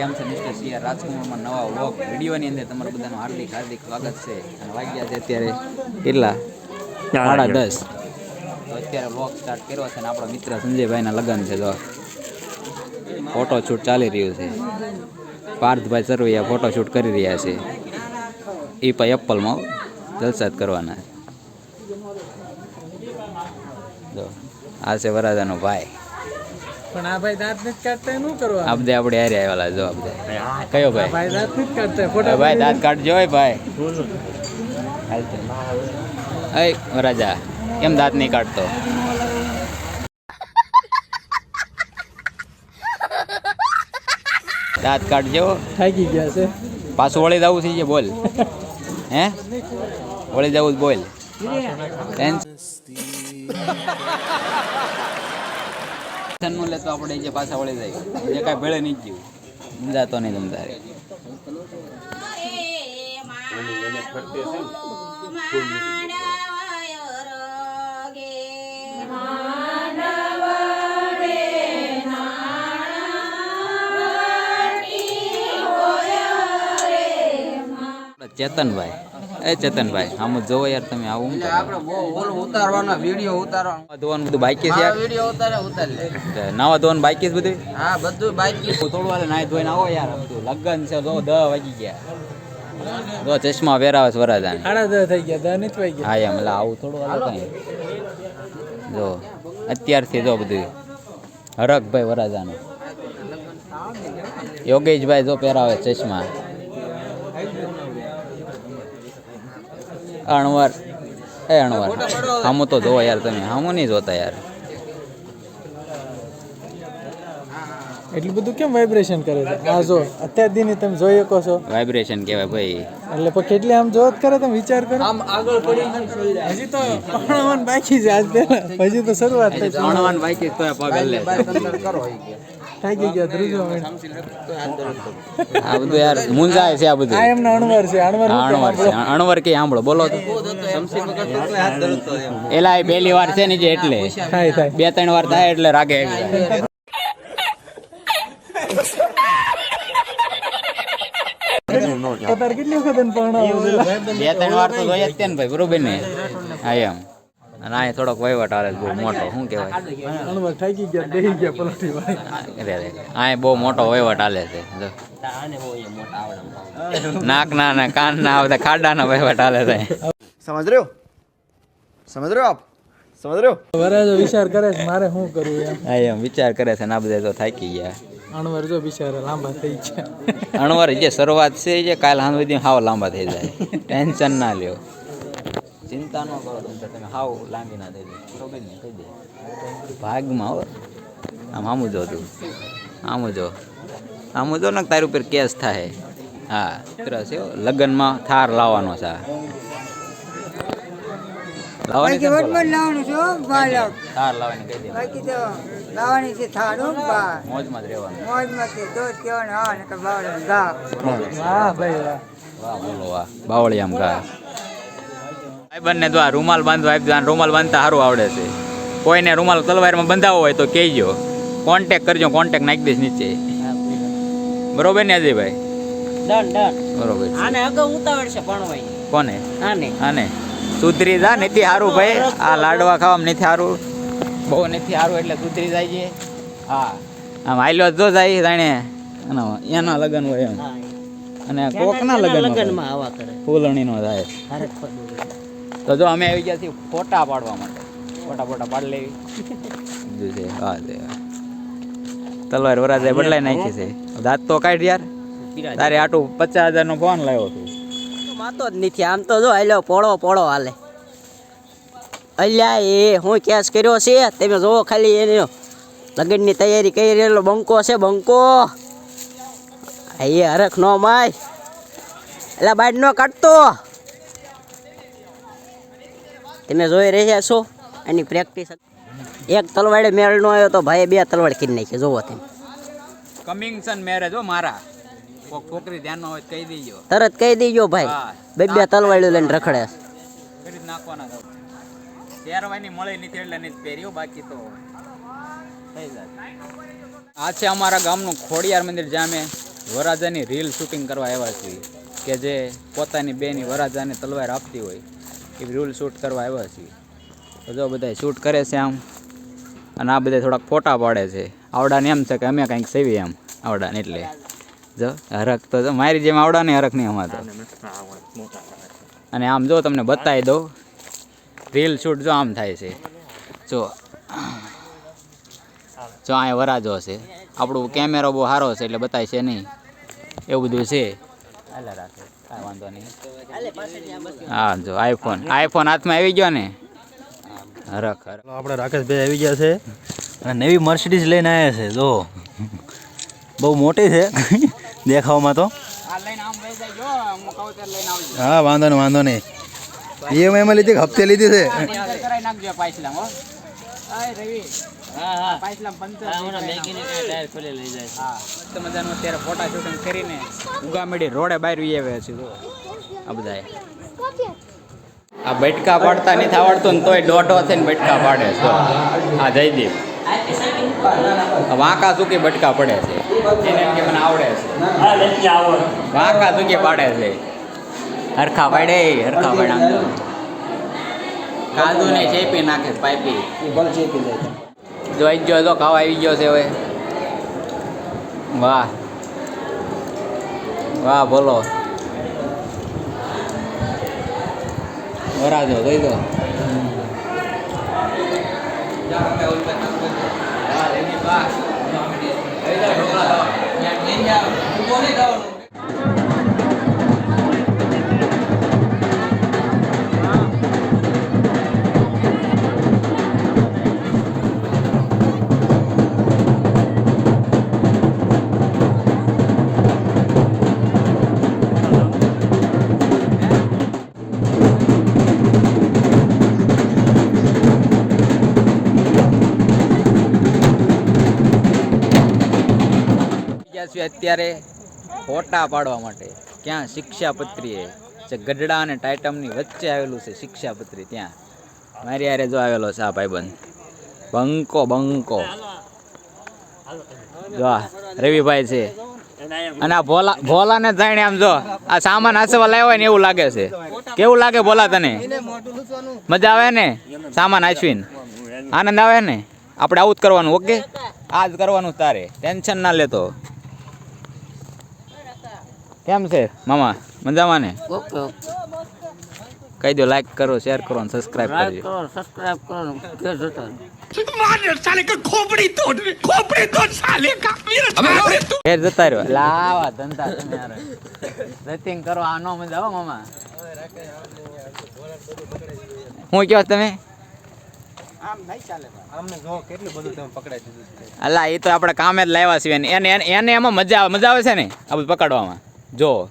કેમ છે mister CR રાજકુમારમાં નવા વ્લોગ વિડીયોની અંદર તમારું બધાનું હાર્દિક હાર્દિક સ્વાગત છે. અને વાગ્યા છે અત્યારે કેટલા 10:30. તો અત્યારે વ્લોગ સ્ટાર્ટ કર્યો છે અને આપણો મિત્ર સંજયભાઈના લગ્ન છે. તો ફોટોશૂટ ચાલી રહ્યું છે. પાર્થભાઈ સરવૈયા ફોટોશૂટ કરી રહ્યા છે. એ પણ એપલમાં જલસા કરવાના. જો આ છે વરાજાનો ભાઈ. પણ આ ભાઈ દાંત નથી કાઢતા શું કરવા? આપણે હારે આવેલા જો આપણે. કયો ભાઈ? ભાઈ દાંત નથી કાઢતા. ફોટા ભાઈ દાંત કાઢજો હોય ભાઈ. અય વરાજા કેમ દાંત નહીં કાઢતો? દાંત કાઢજો. થાકી ગયા છે. પાછું વળી જવું છે બોલ. હે વળી જવું બોલ. ટેન્શન લે તો આપણે જે પાછા વળી જાય જે કાંઈ ભેળે નહીં ગયું સમજાતો નહીં તમતારે. ચેતનભાઈ ચેતનભાઈ આમ જોવો યાર તમે આવું આપણે બહુ ઓલું ઉતારવાના વિડિયો ઉતારવાનો ધોવાનું બધું બાકી છે યાર. વિડિયો ઉતારી નાવા ધોવાનું બાકી છે બધું. હા બધું બાકી. થોડું વાલે નાઈ ધોઈને આવો યાર. લગન છે જો 10 વાગી ગયા. જો ચશ્મા પહેરાવે છે વરાજાને. 10:30 થઈ ગયા. 10 નથી વાગ્યા. હા એમ એટલે આવું થોડું વાલે કઈ જો અત્યારથી જો બધું હરકભાઈ વરાજાને. યોગેશભાઈ જો પહેરાવે ચશ્મા. અણવર અણવર આમ તો જોવો યાર તમે. આમ નહીં જોતા યાર. એટલું બધું કેમ વાઇબ્રેશન કરે છે? આ જો અત્યાર દીની તમે જોઈ શકો છો. વાઇબ્રેશન કહેવાય ભાઈ. એટલે પણ કેટલી આમ જોત કરે તમે વિચાર કરો. આમ આગળ પડી હજી તો અણવન બાકી છે. આજ પહેલા હજી તો શરૂઆત થઈ છે. અણવન બાકી તો પગલ લે કરો. થાકી ગયા ધ્રુજો. આ બધું યાર મુંજાય છે. આ બધું આ એમના અણવર છે. અણવર છે. અણવર કે સાંભળો બોલો તો. એલા એ પહેલી વાર છે ને જે એટલે થાય 2-3 વાર થાય એટલે રાગે. તાર કેટલી વખત પરણાવો? 2-3 વાર તો જોઈએ જ છે ને ભાઈ. બરોબર ને? હા એમ. અને આ થોડોક વહીવટ આવે બહુ મોટો. શું કહેવાય? અણવર થાકી ગયા બેહી ગયા પલટી વાળી. આ બહુ મોટો વહીવટ હાલે છે. નાક ના કાન ના આવતા ખાડાના વહીવટ હાલે છે. સમજ રહ્યો આપ સમજ રહ્યો. વરાજો વિચાર કરે છે મારે શું કરવું એમ. હા એમ વિચાર કરે છે ને આ બધા તો થાકી ગયા. અણવર જો બિચારા લાંબા થઈ ગયા. અણવર જે શરૂઆત છે જે કાલ હાલ સુધી હાવ લાંબા થઈ જાય. ટેન્શન ના લ્યો. ચિંતા ન કરો તમે હાવ લાંબી ના થઈ જાય. બરોબર ને? કહી દે ભાગમાં હો. આમ જો તું આમ જો ને તારી ઉપર કેસ થાય. હા છે લગ્નમાં થાર લાવવાનો છે. લાવવાની થાર લાવવાની કહી દે. લાવવાની છે થાળું મોજમાં જ રહેવાનું. મોજમાં દોધ કેવાનું ગા વાહ ભાઈ વાહ. વાહ બોલો વાહ. બાવળિયામ ગા. ભાઈ બંને તો આ રૂમાલ બાંધવા આપ્યો. રૂમાલ બાંધતા સારું આવડે છે. કોઈને રૂમાલ તલવારમાં બંધાવો હોય તો કહેજો. કોન્ટેક કરજો. કોન્ટેક નાખી દઈશ નીચે. બરોબર ને અજયભાઈ? બરોબર. આને અગાઉ ઉતાવળ છે પણ ભાઈ. કોને? આને સુધરી જા નથી સારું ભાઈ. આ લાડવા ખાવામાં નથી સારું. બહુ નથી સારું એટલે સુધરી જાય છે. હા આમ હાલ્યો જો જાય જાણે એના લગ્ન હોય એમ. અને કોકના લગ્નમાં આવા કરે ફૂલણીનો થાય. તો જો અમે આવી ગયા છીએ ફોટા પાડવા માટે. ફોટા પાડી લેવી છે. હા તલવાર વરાજાએ બદલાઈ નાખી છે. દાંત તો કાઢ યાર. તારે આટું 50,000 નો ફોન લાવ્યો છું. માતો જ નથી. આમ તો જો હાલ્યો પોળો હાલે. અલ્યા એ હું કેસ કર્યો છે તમે જોવો ખાલી. એની લગ્નની તૈયારી કરી રહેલો બંકો છે. બંકો એ હરખ નો માય. એટલે બાડ નો કાઢતો. તમે જોઈ રહ્યા છો એની પ્રેક્ટિસ. એક તલવાડે મેળ નો આવ્યો તો ભાઈ 2 તલવાડ કરી નાખી. જોવો તમે. કમિંગ સન મેરેજ હો મારા. કોક છોકરી ધ્યાન હોય કહી દેજો. તરત કહી દેજો ભાઈ. 2 તલવાડ્યું લઈને રખડે. કરી નાખવાના. શેરવાની મળી નથી એટલે નથી પહેર્યો. બાકી તો થઈ જાય. આ છે અમારા ગામનું ખોડિયાર મંદિર જ્યાં અમે વરરાજાની રીલ શૂટિંગ કરવા આવ્યા છીએ કે જે પોતાની બેની વરરાજાને તલવાર આપતી હોય એ રીલ શૂટ કરવા આવ્યા છીએ. તો જો બધા શૂટ કરે છે આમ, અને આ બધા થોડાક ફોટા પાડે છે. આવડાને એમ છે કે અમે કંઈક સેવી એમ આવડાને, એટલે જો હરખ તો જો મારી જેમ આવડાને હરખ નહીં અમારે તો. અને આમ જો તમને બતાવી દઉં, રીલ શૂટ જો આમ થાય છે. જો અહીંયા વરાજો છે. આપણું કેમેરો બહુ સારો છે એટલે બતાય છે નહીં, એવું બધું છે. હાલે રાખે, કાંઈ વાંધો નહીં. હા જો આઈફોન હાથમાં આવી ગયો ને, હરખ હરખ. આપણે રાકેશભાઈ આવી ગયા છે અને નવી મર્સિડીઝ લઈને આવ્યા છે. જો બહુ મોટી છે દેખાવામાં તો. હા વાંધો નહીં. EMI લીધી કે હપ્તે લીધી છે? મજાનું અત્યારે ફોટા શૂટિંગ કરીને ઉગામેડી રોડે બહાર આવ્યા છે. આ બધા આ બટકા પાડતા નથી આવડતું ને તોય દોઢો થઈને બટકા પાડે છે. આ જયદીપ વાંકા ચૂકી બટકા પડે છે, એને એમ કે મને આવડે છે. વાંકા ચૂકી પાડે છે. હરખા પાડે કાદુ ને ચેપી નાખે પાઇપી. જોઈ ગયો તો ખાવા આવી ગયો છે હવે. વાહ બોલો વરાજો જોઈ દો. અત્યારે ફોટા પાડવા માટે ક્યાં શિક્ષાપત્રીએ જે ગઢડા અને ટાઇટમની વચ્ચે આવેલું છે શિક્ષાપત્રી, ત્યાં મારી હારે જો આવેલો છે આ ભાઈબંધ બંકો જો રવિભાઈ છે. અને આ ભોલાને જાણે આમ જો આ સામાન હાંસવા લાવ્યો હોય ને એવું લાગે છે. કેવું લાગે ભોલા તને? મજા આવે ને સામાન હાંસવીને? આનંદ આવે ને? આપણે આવું જ કરવાનું. ઓકે, આ જ કરવાનું તારે, ટેન્શન ના લેતો. કેમ છે મામા? મજામાં ને? કહી દો લાઈક કરો, શેર કરો અને સબસ્ક્રાઇબ કરજો. ઘેર જતા રહ્યો લાવા ધંધા તમે યાર રતિંગ કરો. આ નો મજા આવો મામા. હું કહો તમે? અલા એ તો આપણે કામે જ લાવ્યા છીએ. એને એમાં મજા આવે છે ને આ બધું પકડવામાં. જો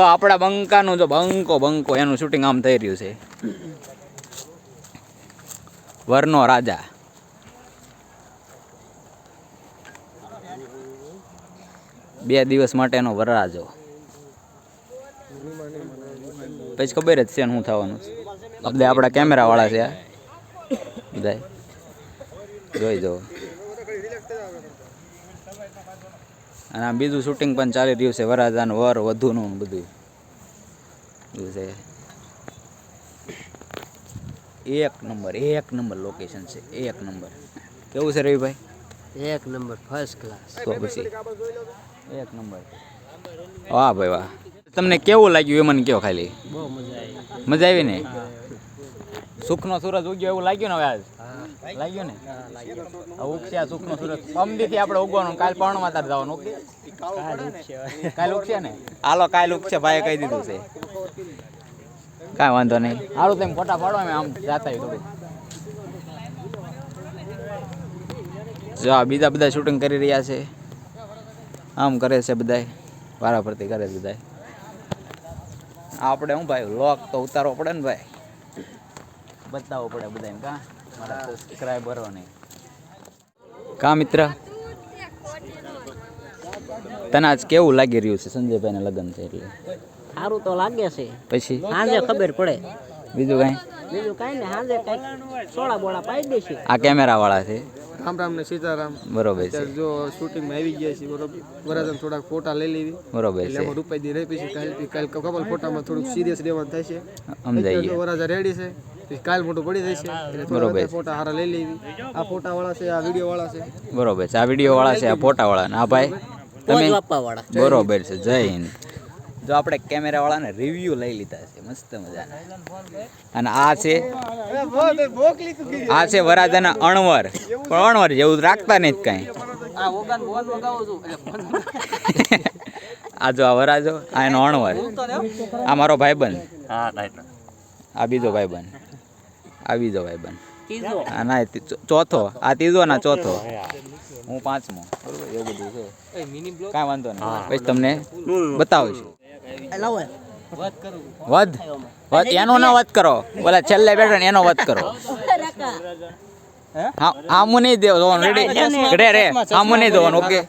આપણા બંકાનું જો બંકો એનું શૂટિંગ આમ થઈ રહ્યું છે. વરનો રાજા બે દિવસ માટેનો વરરાજો. પછી ખબર જ છે શું થવાનું. બધા આપણા કેમેરા વાળા છે બધા, જોઈ જો. અને આ બીજું શૂટિંગ પણ ચાલી રહ્યું છે વરરાજાનું, વર વધુનું બધું છે. એક નંબર લોકેશન છે, એક નંબર. કેવું છે રવિભાઈ? એક નંબર, ફર્સ્ટ ક્લાસ. તો પછી એક નંબર. વાહ ભાઈ વાહ. તમને કેવું લાગ્યું એ મને કહો ખાલી. બહુ મજા મજા આવી ને? સુખનો સૂરજ ઉગ્યો એવું લાગ્યું ને હવે આજ? લાગ્યું ને? ઉગશે આ સુખનો સૂરજ. અમદીથી આપણે ઉગવાનું, કાલ પર્ણમાં તાર જવાનું. ઓકે, કાલ ઉગશે ને? હાલો કાલ ઉગશે, ભાઈએ કહી દીધું છે. કાંઈ વાંધો નહીં. સારું તેમ ફોટા પાડો. અમે આમ જાતા થોડું. જો આ બીજા બધા શૂટિંગ કરી રહ્યા છે. આમ કરે છે બધાય, વારાફરતી કરે છે બધાય. આપણે શું ભાઈ વ્લોગ તો ઉતારવો પડે ને ભાઈ, બતાવવો પડે બધાને. કાં મારા સબસ્ક્રાઈબરો નહીં કાં મિત્ર? તને આજ કેવું લાગી રહ્યું છે? સંજયભાઈને લગ્ન છે એટલે સારું તો લાગે છે. પછી સાંજે ખબર પડે. બીજું કાંઈ કાંઈ ને સાંજે કંઈક સોડા બોળા પાઈ દેશે. આ કેમેરા વાળા છે. રામ રામ ને સીતારામ. બરોબર છે અત્યારે જો શૂટિંગમાં આવી ગયા છે બરોબર. વરાજાને થોડાક ફોટા લઈ લેવી બરોબર એટલે છે એમાં રૂપાઈ દી રહી પછી કાલ કપલ ફોટામાં થોડુંક સિરિયસ રહેવાનું થાય છે. સમજાઈ અત્યારે ગયું તો વરાજા રેડી છે પછી કાલ મોટું પડી જશે એટલે થોડા બરોબર. વધારે ફોટા હારા લઈ લેવી. આ ફોટા વાળા છે, આ વિડીયો વાળા છે. બરોબર છે આ વિડીયો વાળા છે આ ફોટા વાળા ના ભાઈ તમે બાપાવાળા બરોબર છે જય હિન્દ. જો આપણે કેમેરા વાળાને રિવ્યુ લઈ લીધા છે મસ્ત મજાના. અને આ છે વરાજાના અણવર પણ અણવર જેવું રાખતા નહીં કાંઈ. આ જો આ વરાજો આ એનો અણવર આ મારો ભાઈબંધ આ બીજો ભાઈબંધ આ બીજો ભાઈબંધ આ ના ચોથો આ ત્રીજો ના ચોથો હું પાંચમો બરોબર એવું બધું છે કાંઈ વાંધો નહીં પછી તમને બતાવું છું. વધ એનો ના વધ કરો ઓલા છેલ્લે બેઠો ને એનો વધ કરો. હા આમું નહીં દેવાનું રેડી રે આમું નહીં દેવાનું ઓકે.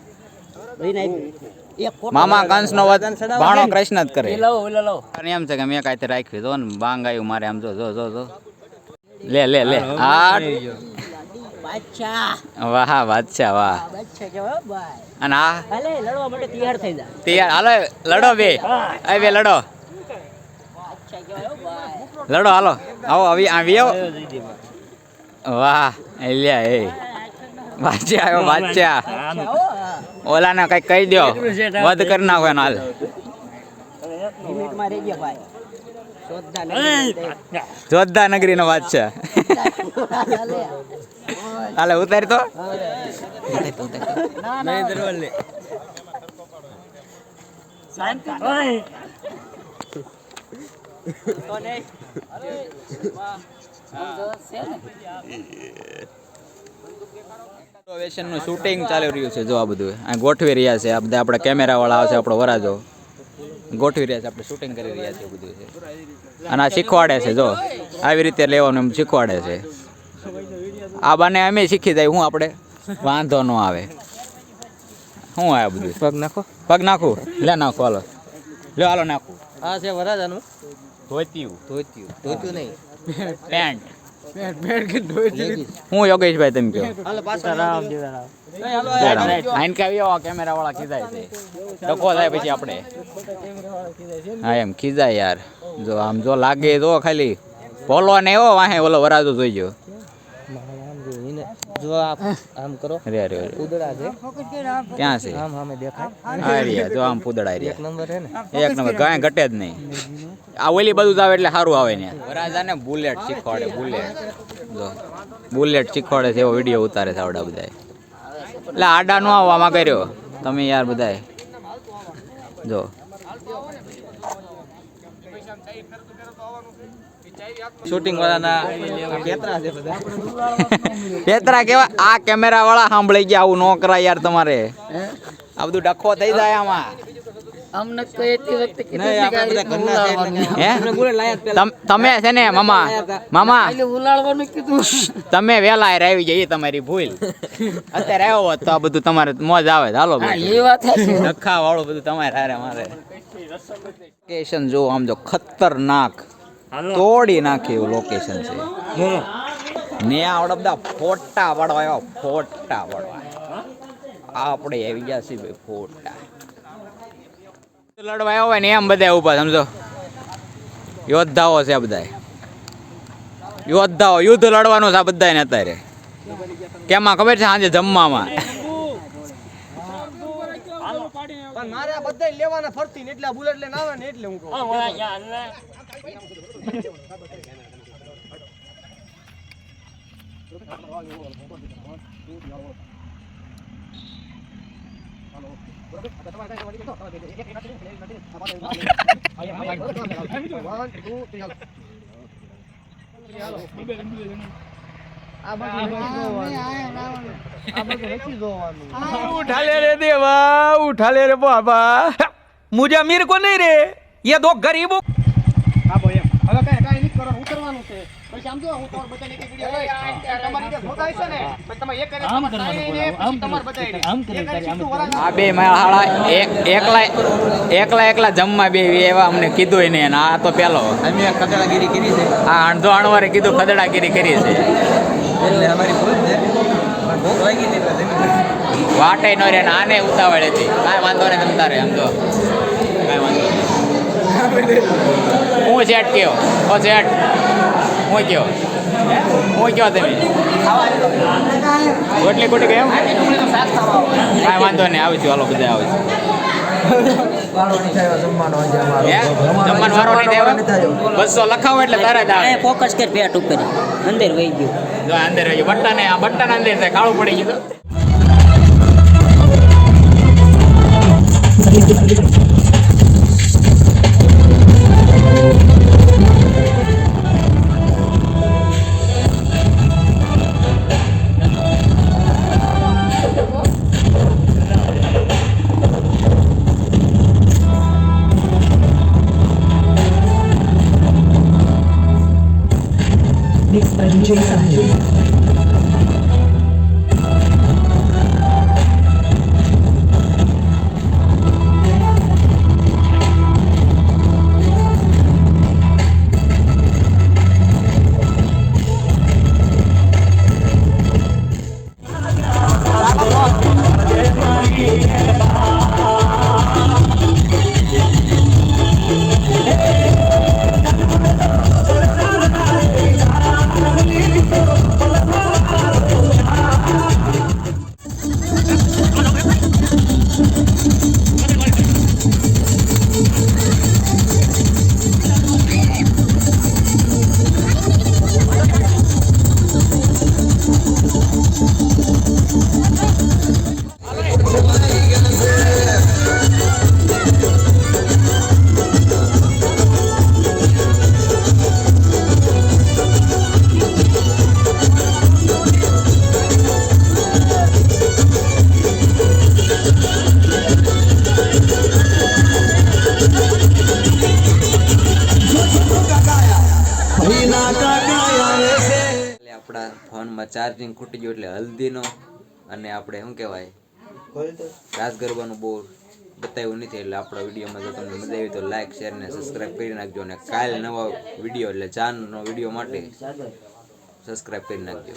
મામા કંસ નો વધ ભાણો કૃષ્ણ જ કરે. એમ છે કે મેં કાંઈ રાખ્યું જો ને બાંગ આવ્યું મારે આમ જો જો જો જો લે લે લે આ વાહ બાદશાહ વાહ. અને આ તૈયાર હાલો લડો બે આ બે લડો લડો હાલો આવો આવી આવી આવો વાહ લ્યા એ બાદશાહ આવ્યો બાદશાહ. ઓલાને કઈ કહી દો વધ કરી નાખો એનો હાલ. જોધા નગરી નો બાદશાહ હાલે ઉતાર તો નું શૂટિંગ ચાલી રહ્યું છે જો આ બધું આ ગોઠવી રહ્યા છે આ બધા આપણા કેમેરા વાળા આવશે આપણો વરાજો ગોઠવી રહ્યા છે આપણે શૂટિંગ કરી રહ્યા છે બધું છે. અને આ શીખવાડે છે જો આવી રીતે લેવાનું એમ શીખવાડે છે. આ બાને અમે શીખી જાય હું આપણે વાંધો ન આવે. શું આ બધું પગ નાખો. પગ નાખું લે નાખો હાલો લે હાલો નાખું. આ છે વરાજાનું ધોતિયું ધોતું નહીં પેન્ટ હું યોગેશભાઈ તમે કહો આઈન કાવી આવો કેમેરા વાળા ખીજાય છે ડકો થાય પછી આપણે હા એમ ખીજાય યાર. જો આમ જો લાગે જો ખાલી બોલો ને એવો વાહે ઓલો વરાજો જોઈ ગયો જો આમ કરો રે રે ઉદડા છે ક્યાં છે આમ સામે દેખાય. આ રહ્યા જો આમ પૂદડા રહ્યા નંબર છે ને એક નંબર કાંઈ ઘટે જ નહીં. આ ઓલી બધું જ આવે એટલે સારું આવે ને. વરાજાને બુલેટ શીખવાડે બુલેટ જો બુલેટ શીખવાડે છે એવો વિડીયો ઉતારે છે આવડા બધા. એટલે આડા નો આવવામાં કર્યો તમે યાર બધાય જો શૂટિંગ વાળાના પેતરા કેવા આ કેમેરા વાળા સાંભળી ગયા આવું ન કરાય યાર તમારે આ બધું ડખો થઈ જાય આમાં. તમે છે ને મામા મામા તમે વેલા આવી જાય એ તમારી ભૂલ. અત્યારે આવ્યો હોત તો આ બધું તમારે મોજ આવે હાલો ડખા વાળું બધું તમારે હારે મારે. લોકેશન જો આમ જો ખતરનાક તોડી નાખે એવું લોકેશન છે ને આવડે બધા ફોટા પાડવા આવ્યા ફોટા પાડવા આપણે આવી ગયા છીએ ભાઈ ફોટા લડવા આવ્યા હોય ને એમ બધા ઉભા સમજો યોદ્ધાઓ છે આ બધા યોદ્ધાઓ યુદ્ધ લડવાનું છે આ બધાને અત્યારે કેમાં ખબર છે સાંજે જમવામાં મારે આ બધા લેવાના ફરતી ને એટલે બુલેટ લઈને આવે ને એટલે હું કહું उठा ले रे देवा उठा ले रे बाबा मुझे अमीर को नहीं रे ये दो गरीबों હવે કઈ નહીં કરો ઉતરવાનું છે પછી આમ જો હું તમાર બધાને એક વિડિયો તમારી જે ફોટા છે ને પછી તમે એક કરે આમ કરવાનું તમાર બધાને આમ કરે આ બે માળા એકલા જમવા બે એવા અમને કીધું નહીં આ તો પેલો અમે ખદડાગીરી કરી છે આ અણધો અણવારે કીધું ખદડાગીરી કરી છે એટલે અમારી ભૂલ છે વાટે નો રે ને આને ઉતાવળ હતી કાંઈ વાંધો નહીં તમ તારે એમ તો કાંઈ વાંધો નહીં હું સેટ કયો ઓ સેટ હું કયો તમે રોટલી કુટી કેમ કાંઈ વાંધો નહીં આવીશું હાલો બધા આવીશું જમવાનો વારો નહીં થયો 200 લખાવો એટલે તરત આવે ફોકસ કર પેટ ઉપર અંદર વહી ગયું જો અંદર રહી ગયું બટ્ટાને અંદર છે કાળું પડી ગયું Mixed by DJ Sahil. આપણા ફોનમાં ચાર્જિંગ ખૂટી ગયું એટલે હલ્દીનો અને આપણે શું કહેવાય રાસ ગરબાનું બહુ બતાવ્યું નથી એટલે આપણા વિડીયોમાં જો તમને મજા આવી તો લાઈક શેર ને સબસ્ક્રાઈબ કરી નાખજો અને કાલે નવા વિડીયો એટલે ચારનો વિડીયો માટે સબસ્ક્રાઈબ કરી નાખજો.